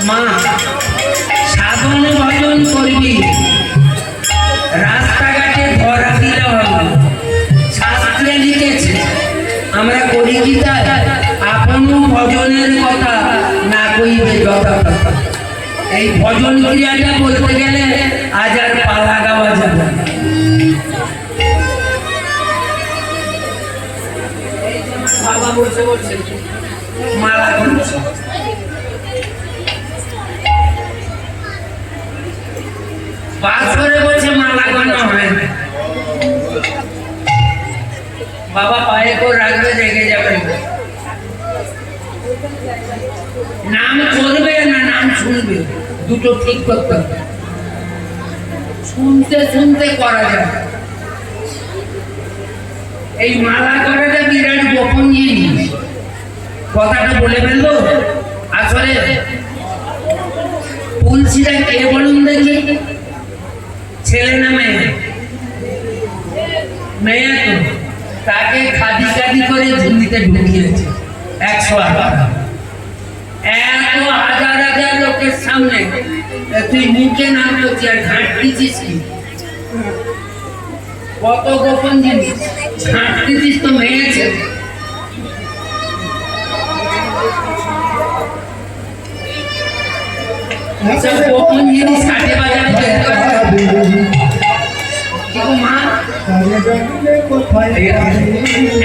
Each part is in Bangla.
মা সাধন ভজন করবি, রাস্তাঘাটে ধরা দিলে হবে। শাস্ত্রে লিখেছে আমরা করি কি তাই, আপন ভজনের কথা না কইবে যথাযথ। এই ভজন ক্রিয়াটা বলতে গেলে আজ আর পালা গাওয়া যাবে। বাবা বসে বলছে মালা করছে, বাস করে বলছে মালা গানো হয় না। বাবা পায়ে করে রাখবে, রেগে যাবেন। নাম করবে না নাম শুনবে, দুটো ঠিক করতে হবে। শুনতে শুনতে করা যায়। এই মালা করাটা বিরাট গোপন জিনিস, কথাটা বলে ফেলবো। আসলে তুলসীটা কে বলুন দেখি, ছেলে না মেয়ে? মেয়ে তো, তাকে খাদি খাদি করে ঝুলিতে ঢুকিয়েছে 108। এত হাজার হাজার লোকের সামনে তুই মুখে নাম করছিস আর ঘাট দিচ্ছিস কি? কত গোপন জিনিস ঘাট দিচ্ছিস তো মেয়েছে। গোপন জিনিস কাটে বাজারে মা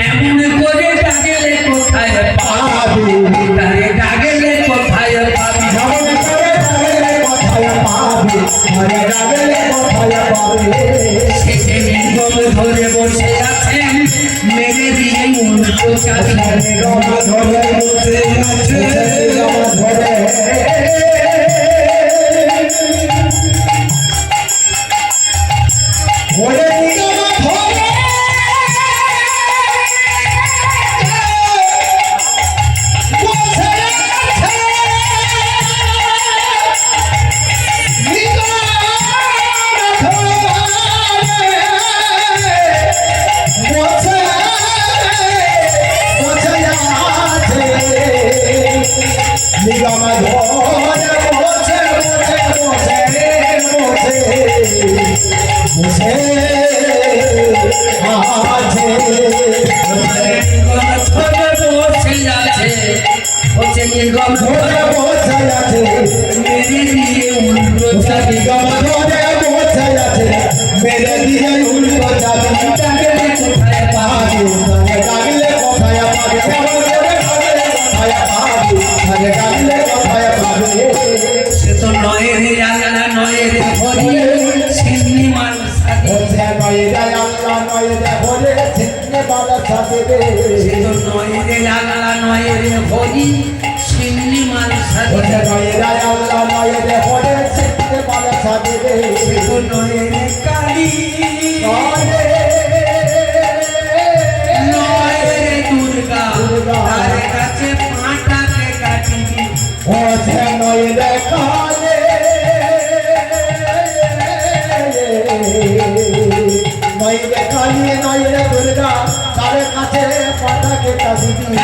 এমন করে ডাকলে কোথায় পাবি, ডাকলে কোথায় পাবি, শেষে নিগম ধরে বসে আছেন মেরে দিয়ে উল্টো চাবি, ধরে বসে আছে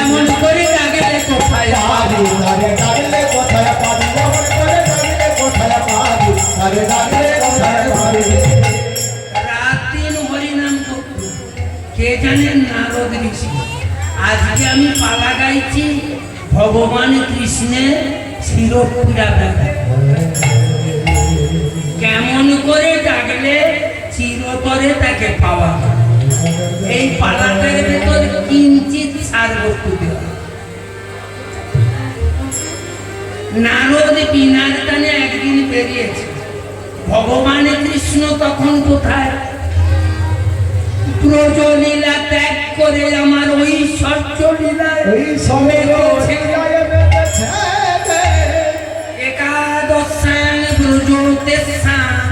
এমন করে ডাকলে কোথায় পাবি, ডাকলে কোথায় পাবি, ডাকলে কোথায় পাবি, ডাকলে কোথায় পাবি। রাত দিন হরিনাম করত কে জানেন, নারদ ঋষি। আজকে আমি পালা গাইছি ভগবান কৃষ্ণের শিরোপীড়া ব্যথা। কেমন করে ডাকলে চিরতরে তাকে পাওয়া। এই পালাটার ভেতর কিঞ্চিত সার বস্তু দেওয়া। নারদ বিনার টানে একদিন বেরিয়েছে। ভগবান কৃষ্ণ তখন কোথায়? ব্রজলীলা ত্যাগ করে আমার ঐশ্বর্য লীলায় একাদশাং ব্রজতেশাং,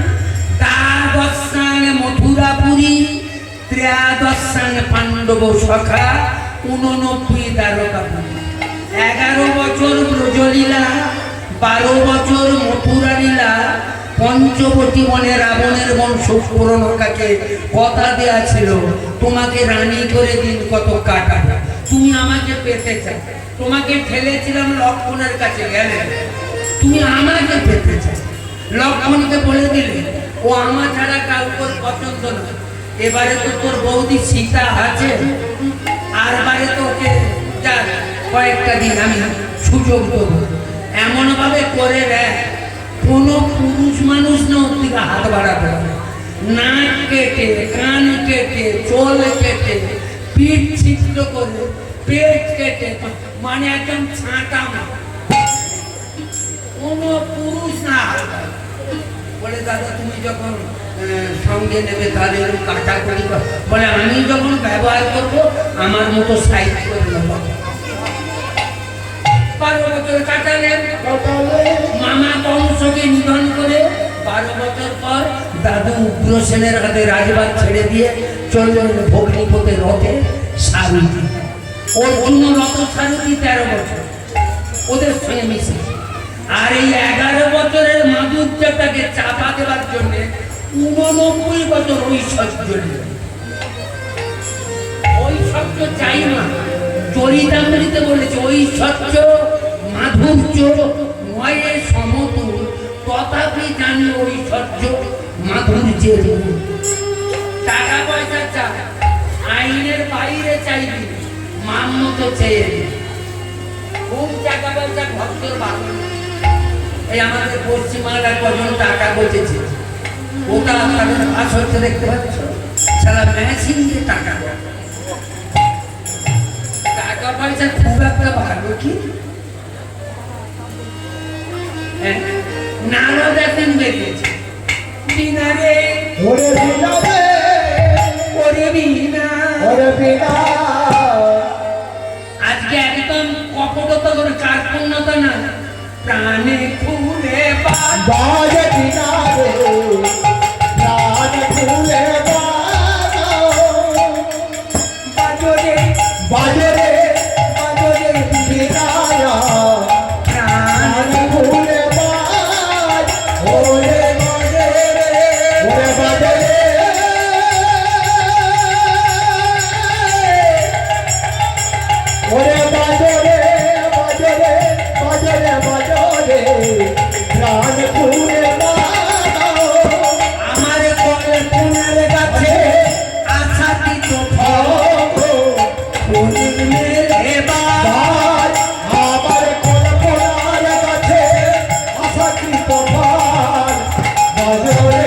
দ্বাদশাং মথুরাপুরী, ত্রয়োদশাং পাণ্ডব সখা, 89 দ্বারকাপুরী। 11 বছর ব্রজলীলা, 12 বছর মথুরা লীলা। পঞ্চবতী বনে রাবণের বংশ পুরনকাকে কথা দেয়া ছিল, তোমাকে রানী করে দিন কত কাটাবে, তুমি আমাকে পেতে চাও। তোমাকে ঠেলেছিলাম লক্ষ্মণের কাছে, গেলে তুমি আমাকে পেতে চাও। লক্ষ্মণকে বলে দিলে ও আমার ছাড়া কাউকে পছন্দ না। এবারে তো তোর বৌদি সীতা আছে, আর বারে তোকে যা কয়েকটা দিন আমি সুযোগ দেবো। এমন ভাবে করে দেয় কোনো পুরুষ মানুষ না ওর দিকে হাত বাড়াবে। নাক কেটে, কান কেটে, চোল কেটে, পিঠ ছিদ্র করে, পেট কেটে, মানে একদম ছাঁটা কোনো পুরুষ না। বলে দাদা তুমি যখন সঙ্গে নেবে তাহলে কাটাকুটি বলে আমি যখন ব্যবহার করবো আমার মতো সাইজ করে নেবো। 12 বছর কাটালেন, মামা কংসকে নিধন করে 12 বছর পর দাদু উগ্রসেনের হাতে রাজবাগ ছেড়ে দিয়ে চললেন ভগ্নিপথে রথে সারথি। অর্জুন রথ সারথি 13 বছর ওদের সঙ্গে মিশে। আর এই 11 বছরের মাধুর্যটাকে চাপা দেওয়ার জন্য 89 বছর ঐশ্বর্য চাই না। চরিতামৃতে বলেছে ঐশ্বর্য মাধুর্য নয়ে সমতুল, তথাপি জানি ঐশ্বর্য মাধুর্যের মূল। টাকা পয়সা চাই, আইনের বাইরে চাইবি, মান মতো চেয়ে খুব টাকা পয়সা ভক্তর ভালো। এই আমাদের পশ্চিমবাংলার কজন টাকা বসেছে, ওটা আপনাদের পাশ হচ্ছে দেখতে পাচ্ছ, সারা মেশিন দিয়ে টাকা টাকা পয়সা খুব একটা ভালো কি নারদ একদিন বেরিয়েছে, বিনা রে ওরে বিনা রে ওরে বিনা ওরে বিনা। আজকে একদম কপটতা করে কার্পণ্যতা না, প্রাণে খুলে বাজে বিনা রে, প্রাণে খুলে বাজরে বাজরে বাজরে বিনা, প্রাণে খুলে বাজ ওরে বাজরে ওরে বাজরে ওরে বাজরে বাজরে বাজরে বাজরে প্রাণ খুলে আমার কল্পনার কাছে আশাটি তো মেরে বাজ, আমার কল্পনার কাছে আশাটি তো বাজরে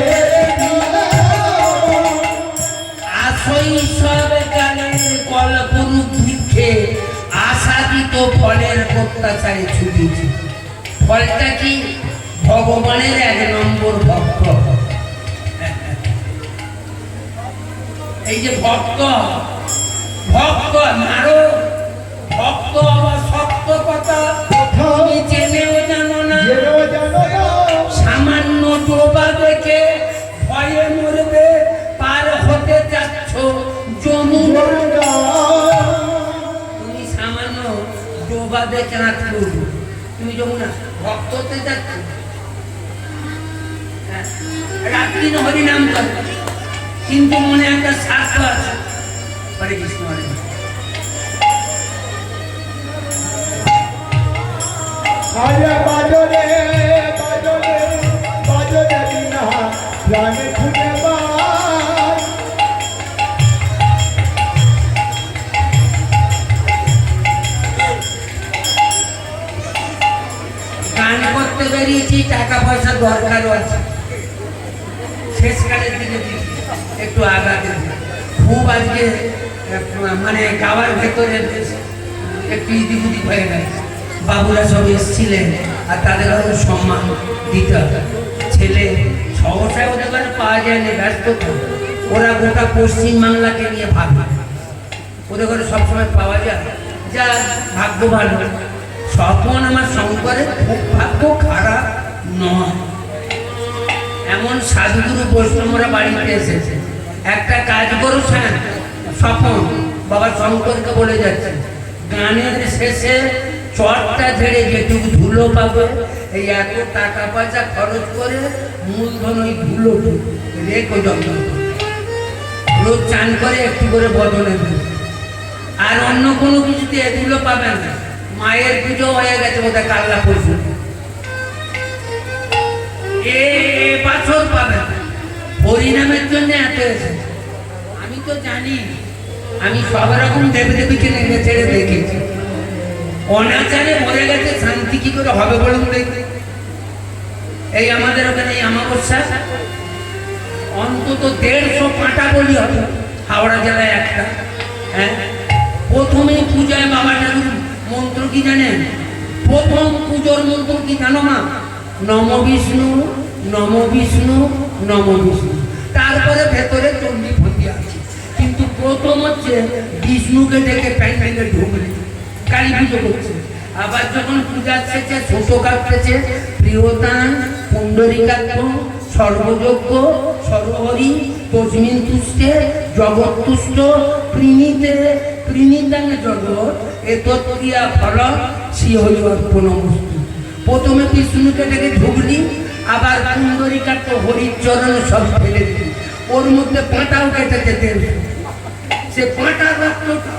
আসই সব গানের কল্পরূপ বৃক্ষে আশাদিত ফলের প্রত্যাশায় ছুটেছি। ফলটা কি? ভগবানের 1 নম্বর ভক্ত। এই যে ভক্ত ভক্ত নারো ভক্ত আবার শক্ত কথা তুমি জেনেও জানো না, সামান্য ডোবা দেখে ভয়ে মরবে, পার হতে যাচ্ছ যমুনা। তুমি সামান্য ডোবা দেখে না তুমি যমুনা ভক্ত হতে যাচ্ছ। রাত্রি হরিনাম করে কিন্তু মনে একটা স্বার্থ আছে। হরে কৃষ্ণ হরে বাজরে বাজরে বাজরে বিনা প্রাণে খুলে বাজ। গান করতে বেরিয়েছি, টাকা পয়সা দরকারও আছে, শেষকালের দিকে একটু আগাতে খুব আজকে মানে গাওয়ার ভেতরে একটু ইদিগুদি হয়ে গেছে। বাবুরা সব এসেছিলেন আর তাদের হয়তো সম্মান দিতে হবে। ছেলে সহসায় ওদের কাছে পাওয়া যায়নি, ব্যস্ত তো। ওরা গোটা পশ্চিমবাংলাকে নিয়ে ভাবে, ওদের ঘরে সবসময় পাওয়া যায়, যা ভাগ্য ভালো। স্বপন আমার শঙ্করের খুব ভাগ্য খারাপ নয়। এমন সাধুগুরু বৈষ্ণবরা বাড়িতে এসেছে, একটা কাজ করো স্যার স্বপন বাবা শঙ্করকে বলে যাচ্ছে, গানের শেষে চটটা ঝেড়ে যেটুকু ধুলো পাবে, এই এত টাকা পয়সা খরচ করে মূলধন ওই ধুলো রেখো যত্ন রোজ চান করে একটু করে বদলে দেবে। আর অন্য কোনো কিছুতে এগুলো পাবে না। মায়ের পুজো হয়ে গেছে বোধহয় কাল্লা পরশু, এ বছর পাবে না। হরিনামের জন্য এত এসেছে। আমি তো জানি, আমি সব রকম দেবদেবীকে নেমে ছেড়ে দেখেছি। অনাচারে মরে গেছে, শান্তি কি করে হবে বলুন দেখি। এই আমাদের ওখানে এই অমাবস্যা অন্তত 150 পাঁটা বলি হবে হাওড়া জেলায় একটা। হ্যাঁ, প্রথমেই পূজায় বাবা ঠাকুর মন্ত্র কি জানেন? প্রথম পুজোর মন্ত্র কি জানো মা? নম বিষ্ণু, নম বিষ্ণু, নম বিষ্ণু। তারপরে ভেতরে চণ্ডী ফন্দি আছে, কিন্তু প্রথম হচ্ছে বিষ্ণুকে ডেকে প্যান্ডেলে ঢুকলে কালী পুজো করছে। আবার যখন পূজা শেষে ছোট কাটতেছে, প্রিয়তান, পুণ্ডরিকাক্ষ, সর্বযজ্ঞ, সর্বহরি, তস্মিন তুষ্টে, জগৎ তুষ্ট, প্রীণীতে, প্রীণীতাঙ্গে জগৎ, এতৎক্রিয়া ফল, শ্রী হরি অর্পণমস্তু। প্রথমে বিষ্ণুকে ডেকে ঢুকলি, আবার পুণ্ডরিকাক্ষ, হরির চরণ সব ফেলে দিলি। ওর মধ্যে পাঁটাও কেটে যেতে, সে পাঁটা রক্তটা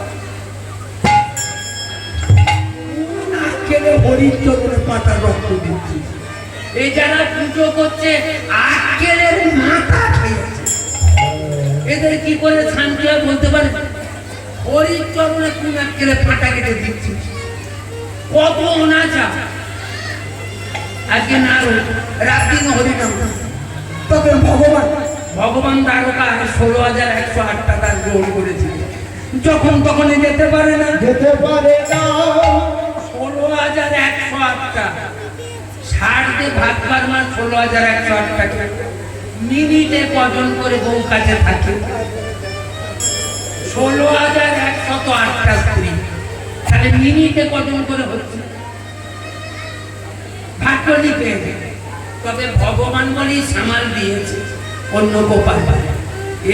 হরির চরণে পাটা রক্ত দিচ্ছি। এই যারা পুজো করছে আক্কেলের মাথা খেয়েছে, এদের কি করে শান্তি হয় বলতে পারে? হরির চরণে কোন আক্কেলে পাটা কেটে দিচ্ছি, কত অনাচার। আজকে না রাত্রি হরিনাম, তবে ভগবান দ্বারকা 16,108 টাকা গ্রহণ করেছিল। যখন তখন যেতে পারে না, যেতে পারে না। 16,108 টাকা 60 দিয়ে ভাগ করবার 16,108 টাকা। মিনিটে কজন করে বউ কাছে থাকে? 16,108টা স্ত্রী, তাহলে মিনিটে কজন করে হচ্ছে? ভাগ করলি পেয়ে যাবে। তবে ভগবান বলেই সামাল দিয়েছে, অন্য গোপাল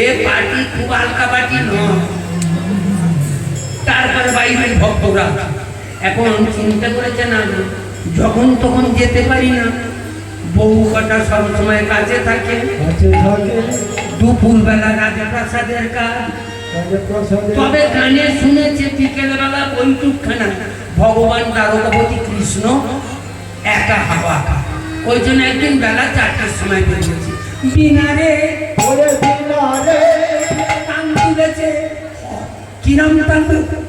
এ পার্টি খুব হালকা পার্টি নয়। তারপরে বাইরে ভক্তরা এখন চিন্তা করেছে না, যখন তখন যেতে পারি না, বউ কটা সবসময় কাছে থাকে, দুপুর বেলা রাজপ্রাসাদের কাজ। তবে গানে শুনেছে বিকেল বেলা বৈঠকখানা ভগবান দ্বারকাপতি কৃষ্ণ একা হাওয়া, ওই জন্য একদিন বেলা 4টার সময় বেরিয়েছি। বিনারে টান তুলেছে, কিরম টান?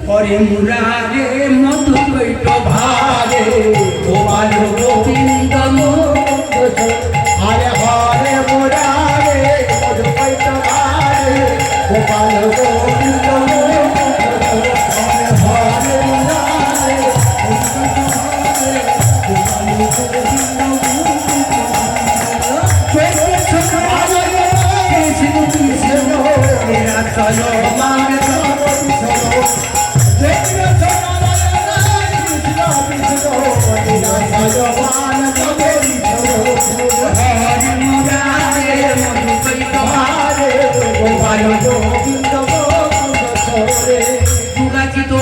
হরে মুরারে মধু বৈঠ ভারে, গোপাল গোবিন্দ হরে হরে মুরারে মধু বৈঠ ভারে, গোপাল গোবিন্দ হরে হরে মুরারে গোপাল গোবিন্দ। কৃষ্ণ কৃষ্ণ তেরা চলো মাগে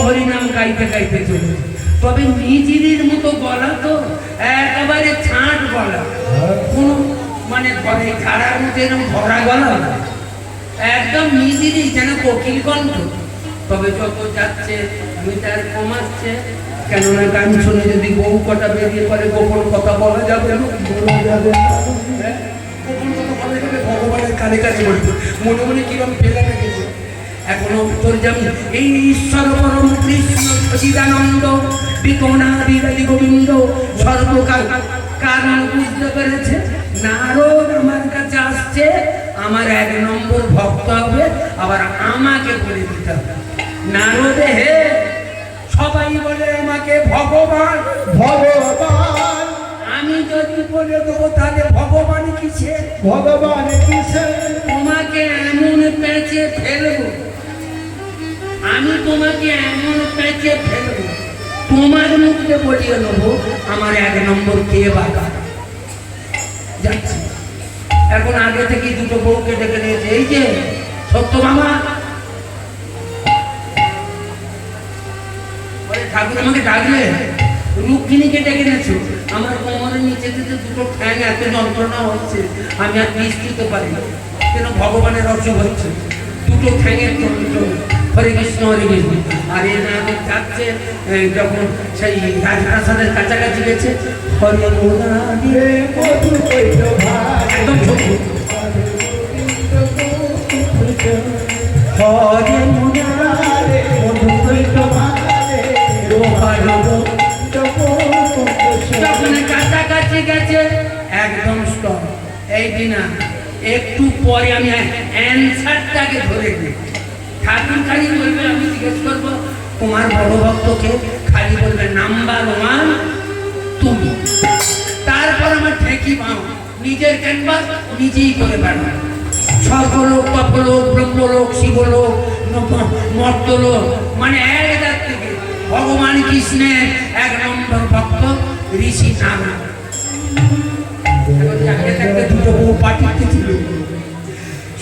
হরিনাম গাইতে গাইতে চলে। তবে নিজের মতো গলা তো একেবারে ছাঁট গলা, কোনো মানে ঘরে ছাড়ার মতো এরকম ভরা গলা, একদম নিজেরই যেন কোকিল কণ্ঠ। তবে যত যাচ্ছে মিটার কমাচ্ছে, কেননা গান শুনে যদি বউ কটা বেরিয়ে পড়ে গোপন কথা বলা যাবে না, গোপন কথা বলা যাবে ভগবানের কানে কাছে বলবে, মনে মনে কিরম ফেলে রেখেছে। এখনো উত্তর যাবে এই ঈশ্বর পরম কৃষ্ণ সচিদানন্দ বিকোনাদি গোবিন্দ সর্বকাল কারণ বুঝতে পেরেছে। নারদ আমার কাছে আসছে, আমার 1 নম্বর ভক্ত হবে, আবার আমাকে বলে দিতে হবে। নারদে হে, সবাই বলে আমাকে ভগবান ভগবান, আমি যদি বলে দেবো তাহলে ভগবান কিসে? ভগবান কিসে? তোমাকে এমন পেঁচে ফেলবো, আমি তোমাকে এমন পেঁচে ফেলবো, তোমার মুখে বলিয়ে নেবো আমার 1 নম্বর কে বাধা যাচ্ছে। এখন আগে থেকে দুটো বউকে ডেকে নিয়েছে, এই যে সত্য মামা ঠাকুর আমাকে ডাকলে, রুক্মিণীকে ডেকে নিয়েছো, আমার কোমরের নিচে থেকে দুটো ঠ্যাং এত যন্ত্রণা হচ্ছে, আমি আর নিচ দিতে পারি না, কেন ভগবানের অসুখ হচ্ছে, দুটো ঠ্যাঙের যন্ত্রণা। হরে কৃষ্ণ হরে কৃষ্ণ। আর এ না যাচ্ছে, যখন সেই রাজপ্রাসাদের কাছাকাছি গেছে, হরে মুরারি মধু বৈঠ ভারে একদম ছোট। হরে মুরারে মধুকৈত মারে রোহার গোবিন্দ যখন কাছাকাছি গেছে একদম স্টপ। এই দিনা একটু পরে আমি অ্যান্সারটাকে ধরে নিই। ঠাকুর খালি বলবে, আমি জিজ্ঞেস করবো তোমার বড় ভক্তকে, খালি বলবে নাম্বার ওয়ান তুমি। তারপর আমার ঠেকি পাও, নিজের ক্যানভাস নিজেই করে বেড়ানো। স্বর্গলোক, তপলোক, ব্রহ্মলোক, শিবলোক, মর্তলোক, মানে এক জায়গা থেকে ভগবান কৃষ্ণের 1 নম্বর ভক্ত ঋষি নারায়ণ। একটা দুটো বউ পাঠিয়ে ছিল,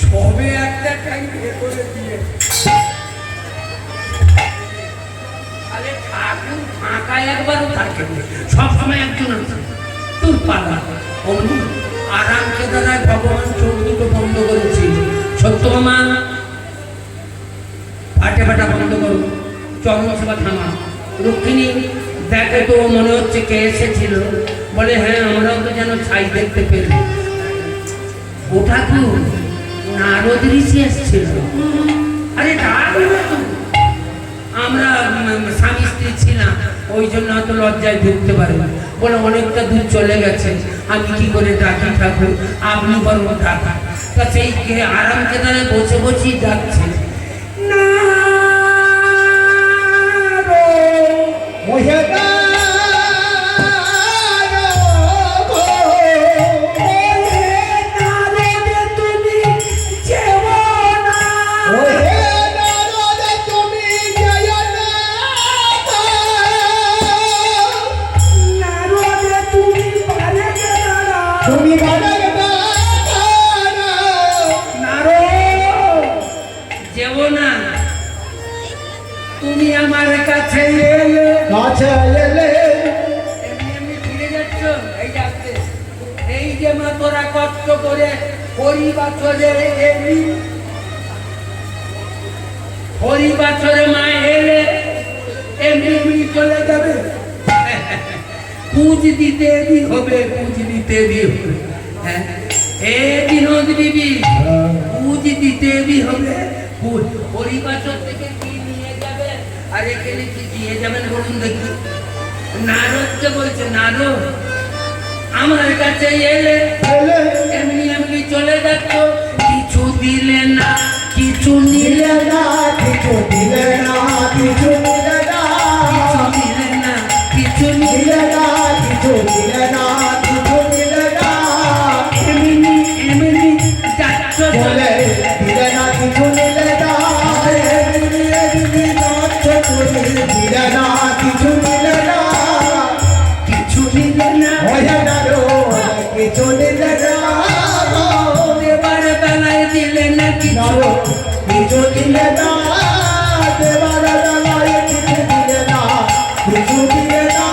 সবে একটা টাইম করে দিয়ে ঠাকুর ফাঁকা একবারও থাকে, সবসময় একজন আছে তোর পালা। অমনি আরাম কেদারায় ভগবান চোখ দুটো বন্ধ করেছিল। সত্য মামা পাটে পাটা বন্ধ করো, চরণ সেবা থামা। রুক্মিণী দেখে তো মনে হচ্ছে কে এসেছিল, বলে হ্যাঁ আমরাও তো যেন ছাই দেখতে পেলাম। ও ঠাকুর নারদ ঋষি এসেছিল। আরে আমরা স্বামী স্ত্রী ছিলাম, ওই জন্য হয়তো লজ্জায় ঢুকতে পারে। বলে অনেকটা দূর চলে গেছে, আমি কি করে ডাকি ঠাকুর, আপনি বরং ডাকা। তা সেই আরাম কেদারে বসে বসেই ডাকছে না তুমি আমার কাছে এলে, কাছে এলে এমনি ফিরে যাচ্ছ। এই যাচ্ছে, এই যে মা তোরা কষ্ট করে হরিবাছরে এলি, হরিবাছরে মা এলে এমনি চলে যাবে। পুঁজ দিতে দি হবে, পুঁজ দিতে দি হবে। হ্যাঁ এ বিনোদ বিবি, পুঁজ দিতে দি হবে। হরিবাছর থেকে কি নিয়ে যাবে আর এখানে কি দিয়ে যাবেন বলুন দেখি। নারদকে বলছে নারদ আমার কাছে এলে এমনি এমনি চলে যাচ্ছ, কিছু দিলে না কিছু নিলে না, কিছু দিলে না কিছু দিলে না, কিছু দিলে না কিছু নিলে দিলে না কিছু দিলে না কিছু দিলে না, এমনি এমনি যাচ্ছ বলে দিলে না কিছু নিলে না, এমনি এমনি যাচ্ছ তুমি, দিলে না কিছু দিলে না, কিছু নিলে না। হয়ে গেল কিছু দিলে না, এবার বেলায় দিলে না কিছু, কিছু দিলে না, দেবার বেলায় কিছু দিলে না, কিছু দিলে না।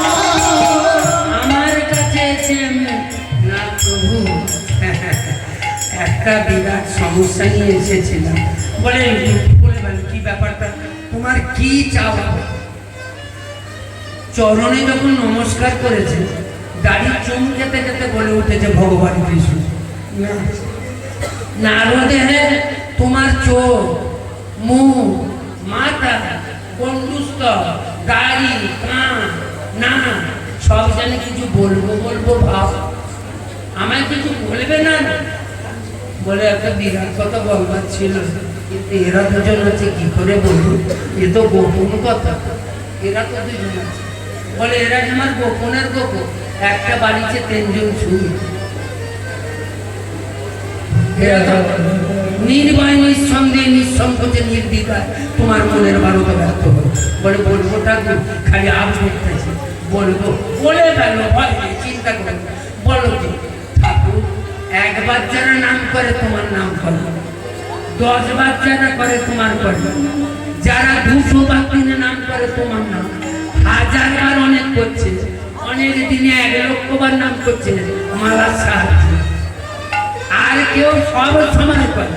আমার কাছে এসে না প্রভু একটা বিরাট সমস্যা নিয়ে এসেছিলাম। বলে বলবেন কি ব্যাপারটা, তোমার কি চাওয়া? চরণে যখন নমস্কার করেছে, দাড়ি চুম যেতে যেতে বলে উঠেছে ভগবান কৃষ্ণ। নারদে হ্যাঁ তোমার চোখ, মুখ, মাথা, কণ্ঠস্থ, দাড়ি, কান, না সব জানে কিছু বলবো বলবো ভাব, আমায় কিছু বলবে না। বলে একটা বিরাট কথা বলবার ছিল, কিন্তু এরা দুজন আছে কি করে বলবো, এ তো গোপন কথা। এরা তো দুজন আছে, বলে এরা আমার গোপনের গোপন। একটা বাড়িতে 3 জন শুনি, নির্ভয় নিঃসন্দেহে নিঃসংকোচে নির্দ্বিধায় তোমার মনের বারোটা ব্যর্থ হবে। বলে বলবো ঠাকুর, খালি আপ করতেছে বলবো, বলে ফেলো, ভয় নেই, চিন্তা করো। বলো কি ঠাকুর, 1 বাচ্চারা নাম করে তোমার নাম করে, 10 বাচ্চারা করে তোমার করে, যারা 200 বাচ্চাদের নাম করে তোমার নাম, 1000 বার অনেক করছে, অনেক দিনে 1 লক্ষ বার নাম করছে মালার সাহায্যে। আর কেউ সব সময় করে,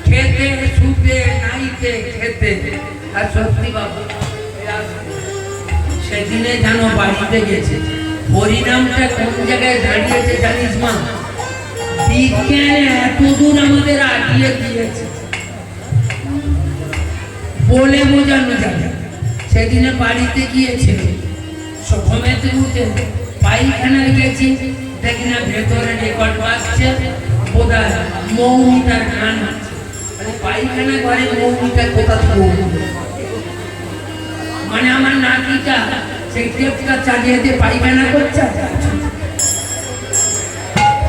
খেতে শুতে নাইতে খেতে। আর সত্যি বাবু সেদিনে যেন বাড়িতে গেছে, হরিনামটা কোন জায়গায় দাঁড়িয়েছে জানিস মা? বিজ্ঞান এত দূর আমাদের আগিয়ে দিয়েছে বলে বোঝানো যাবে। সেদিনে বাড়িতে গিয়েছিল, সকালেতে উঠে পায়খানায় গেছি, দেখি না ভেতরে রেকর্ড বাজছে, বোধহয় মৌমিতার গান আছে। পায়খানা ঘরে মৌমিতা কোথা থেকে মানে আমার নাতিটা সেই টেপটা চালিয়ে দিয়ে পায়খানা করছে।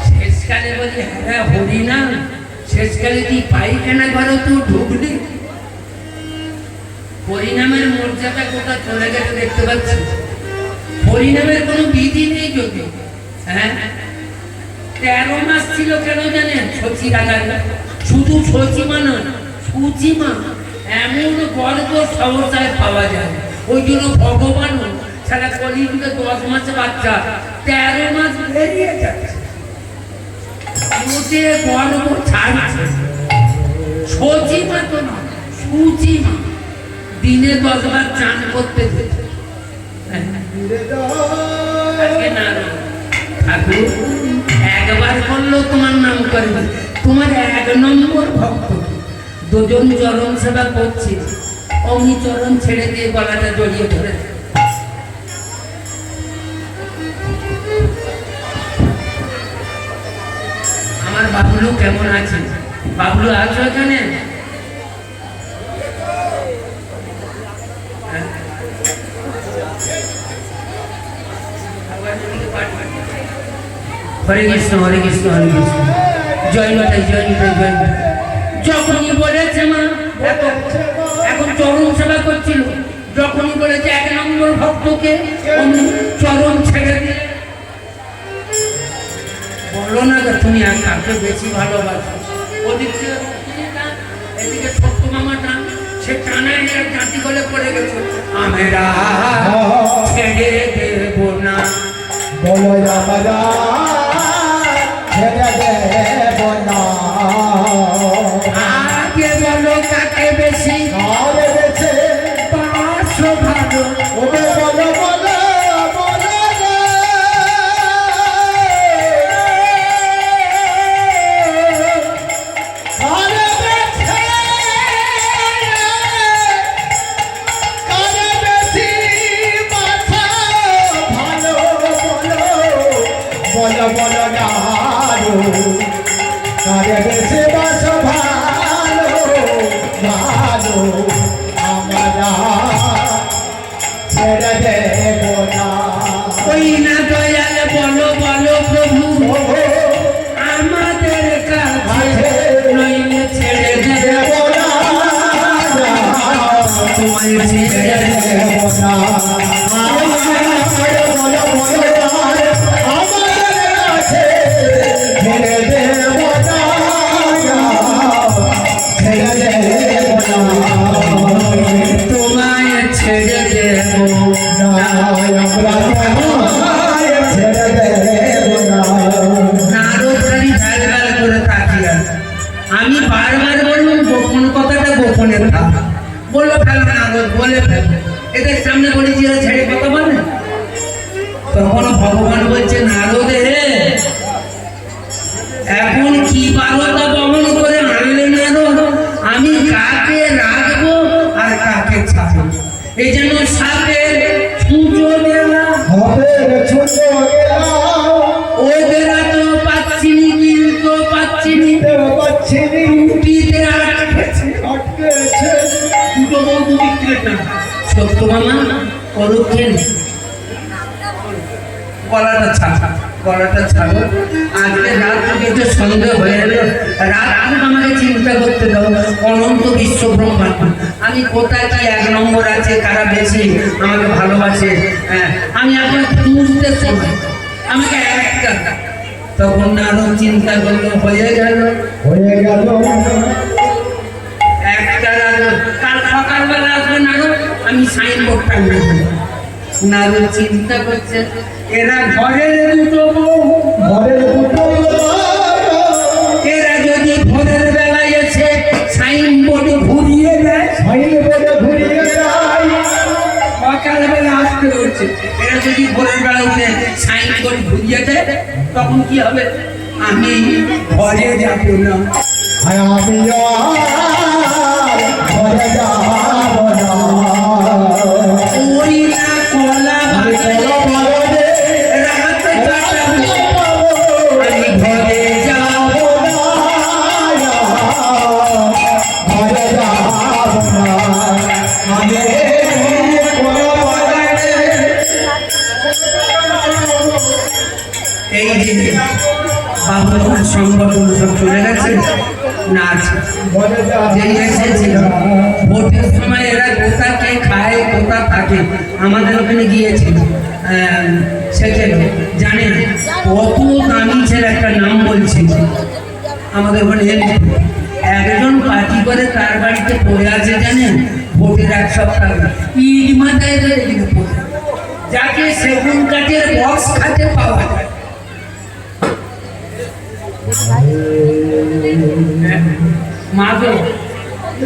শেষকালে বলি হ্যাঁ হরি না, শেষকালে তুই পায়খানা ঘরে তো ঢুকলি। পরিণামের মর্যাদা কোথা চলে গেছে দেখতে পাচ্ছি। পরিণামের কোনো বিধি নেই যদি। হ্যাঁ 13 মাস ছিল কেন জানেন? শচী রাজা, শুধু শচীমা নয় সুচিমা, এমন গর্ব সহসায় পাওয়া যায়। ওই জন্য ভগবান সারা কলিযুগে 10 মাসে বাচ্চা, 13 মাস বেরিয়ে যাচ্ছে, মোটে গর্ব ছাড়ছে। শচীমা তো না, সুচিমা দিনে 10 বার চান করতে যেত। ঠাকুর একবার করলেও তোমার নাম করবে, তোমার 1 নম্বর ভক্ত। দুজন চরণ সেবা করছে, অমনি চরণ ছেড়ে দিয়ে গলাটা জড়িয়ে ধরেছে। আমার বাবলু কেমন আছে? বাবলু আছো এখানে? হরে কৃষ্ণ হরে কৃষ্ণ হরে কৃষ্ণ, জয় মাতাই জয় নিতাই জয় নিতাই। যখনই বলেছে মা এখন চরণ সেবা করছিল, যখনই বলেছে 1 নম্বর ভক্তকে চরণ ছেড়ে দিয়ে। বলো না যে তুমি আর কাকে বেশি ভালোবাসো? ওদিকে এদিকে ছোট্ট মামাটা সে টানায় জাতি গলে পড়ে গেছে। আমরা ছেড়ে দেব না, বলো আমরা ছেড়ে দেব না। আগে বলো কাকে বেশি কারে বেছে পাঁচশো ভালো। ওকে বলো বলো বলো রে। কারে বেছে কারে বেশি মাথা ভালো বলো বলো বলো না কারে বেছে বাস ভালো ভালো আমরা ছেড়ে দেব না। ওই না দয়াল বলো বলো প্রভু আমাদের কাছে নইলে ছেড়ে দেব দেব না তোমায় ছেড়ে দেব দেব না। বলো বলো আমাদের কাছে ছেড়ে দেব না ছেড়ে দেব না তোমায় ছেড়ে দেব না আমরা ছেড়ে দেব না। নারদ খালি ভ্যালভ্যাল করে তাকিয়ে আছে। আমি বারবার বললাম গোপন কথাটা গোপনে থাক, বললো ফেল নারদ বলে ফেল, এদের সামনে বলেছি এরা ছেড়ে কথা বলে। তখন ভগবান বলছে নারদ হে এখন কি বারতা বহন করে আনলে নারদ, আমি কাকে রাখবো আর কাকে ছাড়বো। এই যেন সাপের ছুঁচো দেওয়া, হবে ছোট গেলাম ওদের তো পাচ্ছি নি, কিন্তু পাচ্ছি নি, দেব পাচ্ছি টুটিতে আটকেছে। আটকেছে দুটো বন্ধু বিক্রেতা সত্য মামা পরক্ষে গলাটা ছাড়া, গলাটা ছাড়ো। আজকে রাত থেকে যে সন্দেহ হয়ে এলো, রাত আগে আমাকে চিন্তা করতে দাও। অনন্ত বিশ্ব ব্রহ্মাণ্ড, আমি কোথায় কি 1 নম্বর আছে, কারা বেশি আমাকে ভালোবাসে। হ্যাঁ আমি এখন খুঁজতে সময় আমাকে একটা, তখন আরো চিন্তা করলো হয়ে গেল হয়ে গেল একটা রাত। কাল সকালবেলা আসবে নারদ, আমি সাইনবোর্ড টাঙিয়ে দেবো। নারদ চিন্তা করছে এরা ঘরের দুটো বউ, ঘরের দুটো এরা যদি ভোরের বেলায় এসে সাইনবোর্ড ঘুরিয়ে দেয়, সাইলে বলে ঘুরিয়ে যায় সকালবেলা আসতে হচ্ছে। এরা যদি ভোরের বেলা উঠে সাইনবোর্ড ঘুরিয়ে দেয় তখন কি হবে? আমি ঘরে যাব না। আমিও আর ঘরে যাব না। ওই না কলা বাগানে রাত কাটাবো, আমি ঘরে যাব না। ঘরে যাব না। আমি কলা বাগানে। এই যে বাবুর সংগঠন সব চলে গেছে নাচ ঘরে যাব যেই এসেছিল ভোটের সময় এরা কোথা কে খায় কোথা থাকে আমাদের ওখানে গিয়েছিল সেখানে জানেন কত দামি ছেলে একটা নাম বলছে আমাদের ওখানে একজন পার্টি করে তার বাড়িতে পড়ে আছে জানেন ভোটের এক সপ্তাহ ইট মাথায় ধরে দিকে পড়ে যাকে সেগুন কাঠের বক্স খাতে পাওয়া যায়। মাধব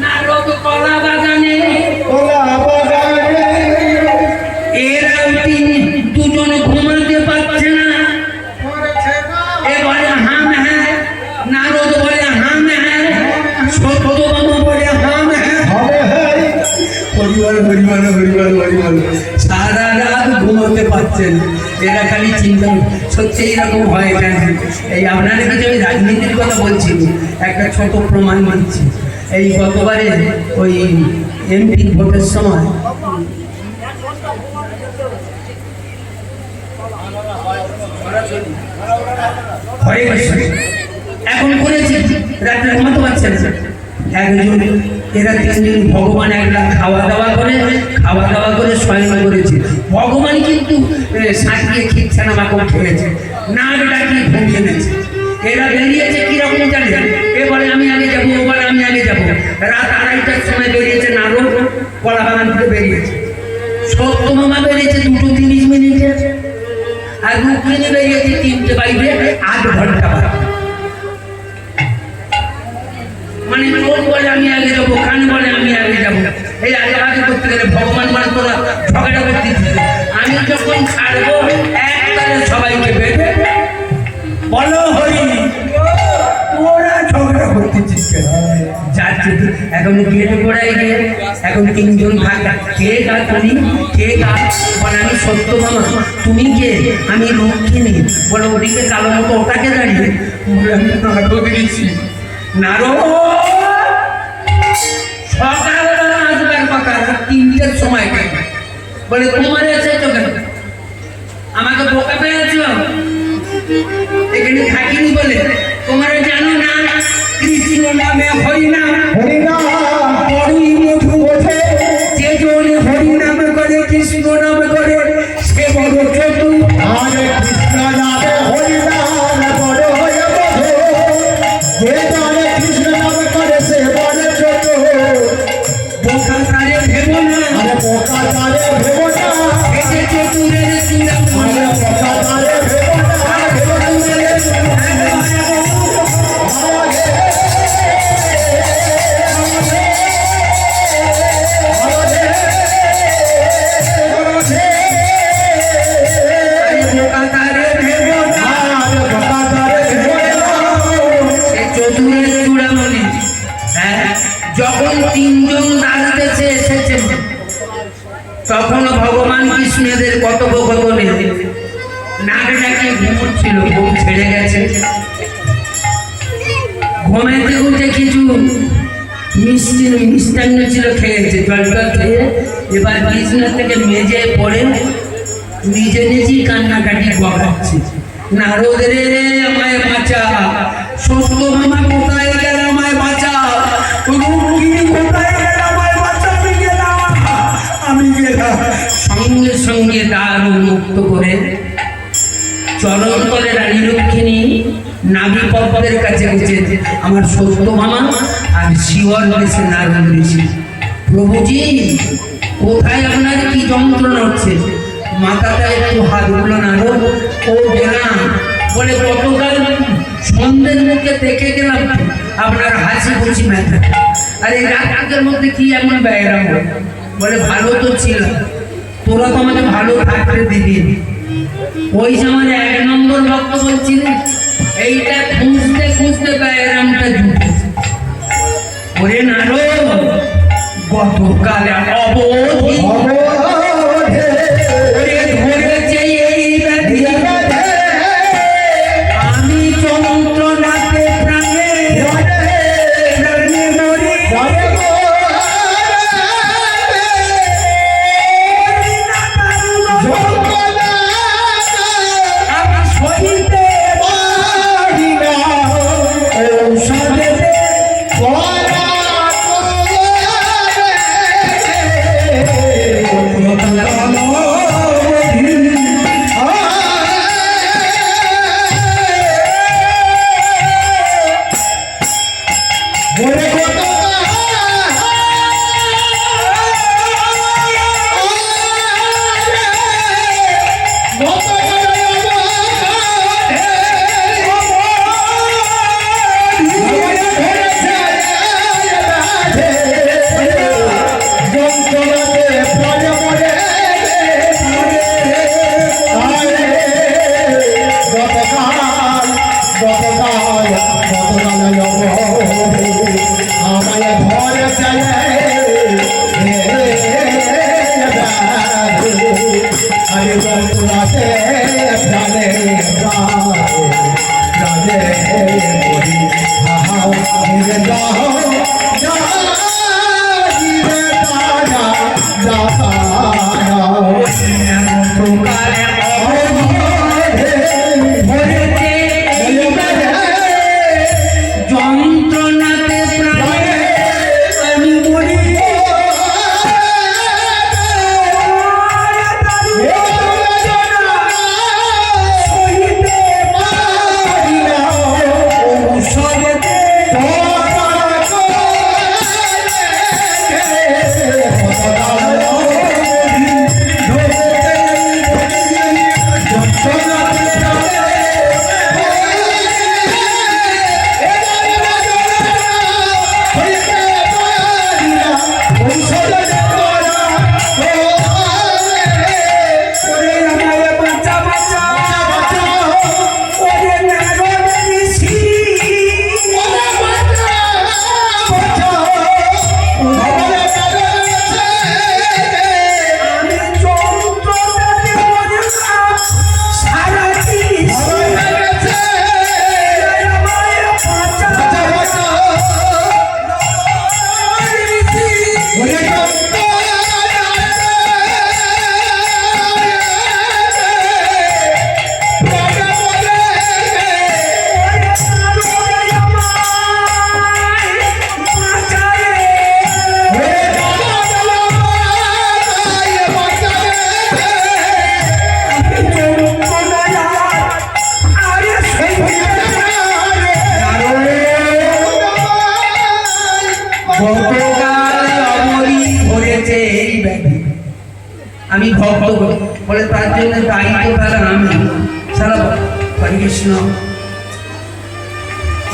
নারদ কলা বাগানে কলা বাগানে। এরা দুজন ঘুমাতে পারছে না। এবারে হাম হ্যাঁ, নারদ বলে হাম হ্যাঁ, সত্যবাবু বলে হাম হ্যাঁ। হরিবল হরিবল হরিবল হরিবল সারা রাত ঘুমোতে পারছেন। এরা খালি চিন্তা সত্যি এইরকম হয় কেন? এই আপনাদের কাছে আমি রাজনীতির কথা বলছি, একটা ছোট প্রমাণ মানছি। এই গতবারে ওই এমপি ভোটের সময় এখন করেছে রাত্রে ঘুমাতে পারছেন একজন এরা তিনজন ভগবান একলা খাওয়া দাওয়া করে শয়ন করেছে। ভগবান কিন্তু সাঁটিয়ে খিচ্ছে না মাকে খেয়েছে নাক ডাকিয়ে ঘুমিয়ে নিয়েছে। এরা বেরিয়েছে কিরকম জানে এ বলে আমি আগে যাবো, ও বলে আমি আগে যাবো। রাত 2:30টার সময় বেরিয়েছে নারদ কলা বাগান থেকে বেরিয়েছে। সত্যমামা বেরিয়েছে 2:30 আর রুক্মিণী বেরিয়েছে 3টে বাইরে 8 ঘন্টা বাদ। মানে কোন বলে আমি আগে যাবো, কান বলে আমি আগে যাবো। এই আগে আগে করতে গেলে ভগবান মানে তোরা ঝগড়া করতে দিচ্ছে। আমি যখন ছাড়বো একবারে সবাইকে বেঁধে বলো হরি, তোরা ঝগড়া করতেছিস কেন? যাচ্ছে এখন গেটে পড়াই গিয়ে এখন 3 জন থাকা কে গা তুমি কে গা বলে আমি সত্য মামা। তুমি কে? আমি লক্ষ্মী। বলে ওদিকে কালো মতো ওটাকে দাঁড়িয়ে বলে আমি নারদ দিয়েছি। নারদ সকালবেলা আসবার কথা 3টের সময় বলে তোমার এসেছো কেন? আমাকে বোকা পেয়েছ? এখানে থাকিনি বলে তোমরা জানো না কৃষ্ণ নামে হরিনাম বড়ই মধু ওঠে। যে জনে হরিনাম করে কৃষ্ণ নাম করে সে বড় চতু। আরে কৃষ্ণ নামে হরিনাম বড় হয়ে মধু। যে জানে কৃষ্ণ নাম করে সে বড় চতু। বোকা তারে ভেবো না, আরে বোকা তারে ভেবো না। এসে চতুরের চূড়ামণি। আরে বোকা তারে ভেবো না। যখন 3 জন দাঁড়াতেছে এসেছেন তখন ভগবান কৃষ্ণদের কথোপকথনে নাক ডাকিয়ে ঘুমোচ্ছিল, ঘুম ছেড়ে গেছে। ঘুমেতে উঠে কিছু মিষ্টান্ন ছিল খেয়েছে, জলটা খেয়ে এবার বিছানা থেকে মেজে পড়ে নিজে নিজেই কান্নাকাটি বকাচ্ছে। নারদ রে আমায় বাঁচা, সত্য মামা কোথায় গেল আমায় বাঁচা, রুক্মিণী কোথায় গেল আমায় বাঁচা, আমি গেলাম। সঙ্গে সঙ্গে দ্বার উন্মুক্ত করে চরণ তলে রানী রুক্মিণী নাভি পদ্মের কাছে গেছে আমার সত্য মামা আর শিবর বেশে নারদ ঋষি। প্রভুজি কোথায় আপনার কি যন্ত্রণা হচ্ছে? মাথাটা একটু হাত উঠলো নারদ। ও গেলাম বলে গতকাল সন্ধ্যের মুখে দেখে গেলাম আপনার হাসি খুশি মাথা, আর এই রাতের মধ্যে কি এমন ব্যায়াম? বলে ভালো তো ছিল, তোরা তো আমাকে ভালো থাকতে দিবি। ওই সময় 1 নম্বর ভক্ত বলছিলেন এইটা খুঁজতে খুঁজতে ব্যায়ামটা জুটেছে। ওরে নারো গতকালে অবধি ওরে ধরেছে এই ব্যাধি, আমি যন্ত্রণাতে প্রাণে প্রাণে মরি। আমি সহিতে পারি না ঔষধে যন্ত্রণাতে প্রাণে আমি মরি। সহিতে পারি না ঔষধে আমি ভক্ত বলে তার জন্য দায়িত্ব তারা আমি সারা হরে কৃষ্ণ।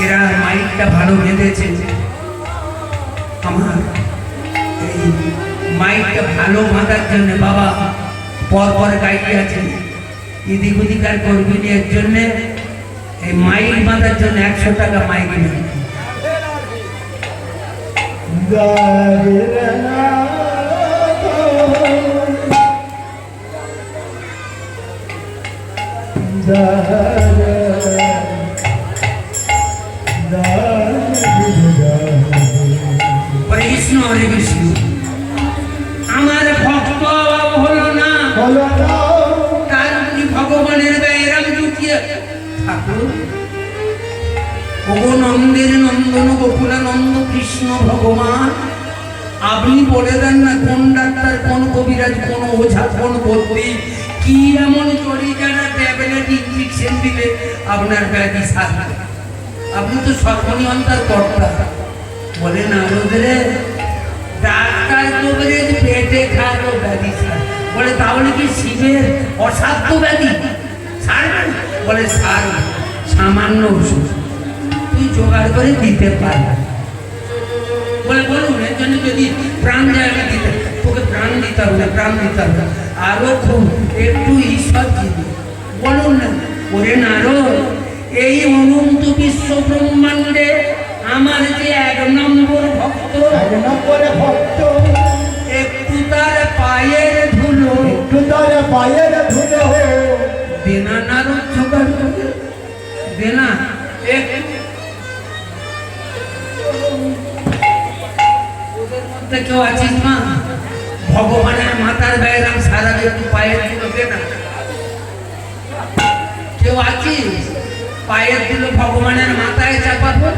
এরা মাইকটা ভালো বেঁধেছে, আমার এই মাইকটা ভালো বাঁধার জন্য বাবা পর পর গাইতে আছে, এদিক ওদিক আর করবি এর জন্যে এই মাইক বাঁধার জন্য 100 টাকা মাইক নেবে। কৃষ্ণ হরে কৃষ্ণ। আমার ভক্ত হলো না, তার ভগবানের এরম জুটিয়ে ঠাকুর নন্দের নন্দন গোকুলানন্দ কৃষ্ণ ভগবান, আপনি বলে দেন না কোন ডাক্তার, কোন কবিরাজ, কোন ওঝা, কোন বদ্যি কি এমন চড়ি যারা ট্যাবলেট ইঞ্জেকশন দিলে আপনার ব্যাধি সারবে। আপনি তো সর্বনিয়ন্তার কর্তা। বলে না রোদরে ডাক্তার কবিরাজ পেটে খাওয়ালো ব্যাধি সার। বলে তাহলে কি শিবের অসাধ্য ব্যাধি সারবে? বলে সার সামান্য ওষুধ তুই জোগাড় করে দিতে পারবে। বলে বলুন এর জন্য যদি প্রাণ যায় দিতে, তোকে প্রাণ দিতে হবে, প্রাণ দিতে হবে, আরো খুব একটু ঈশ্বর দিবি। বলুন না ওরে নারো এই অনু বিশ্ব ব্রহ্মাণ্ডে আমার যে 1 নম্বর ভক্ত, এক নম্বরে ভক্ত, একটু তার পায়ের ধুলো একটু তার পায়ের ধুলো দেনা নারদ জোগাড় করে দেনা একটু। ওদের মধ্যে কেউ আছিস মা ভগবানের মাথার গায়েরাম সারা একটু পায়ের ধুলো দেনা? কেউ আছিস পায়ের ধুলো ভগবানের মাথায় চাপাবো?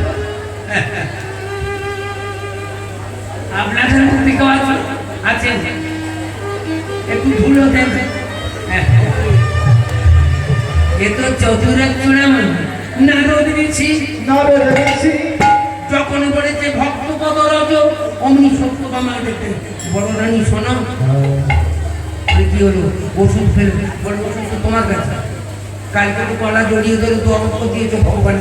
আপনাদের মধ্যে কেউ আছেন? একটু ধুলো দেন। এ তো চতুরের চূড়ামণি নারদ ঋষি। নারদ ঋষি যখন বলেছে ভক্ত পদ রজ অমনি সত্যভামা দেখতে বড় রানী শোনো কি হলো ওষুধ ফেলবে বলে ওষুধ তো তোমার কাছে কালকে তো গলা জড়িয়ে ধরে তো অঙ্ক দিয়েছো ভগবান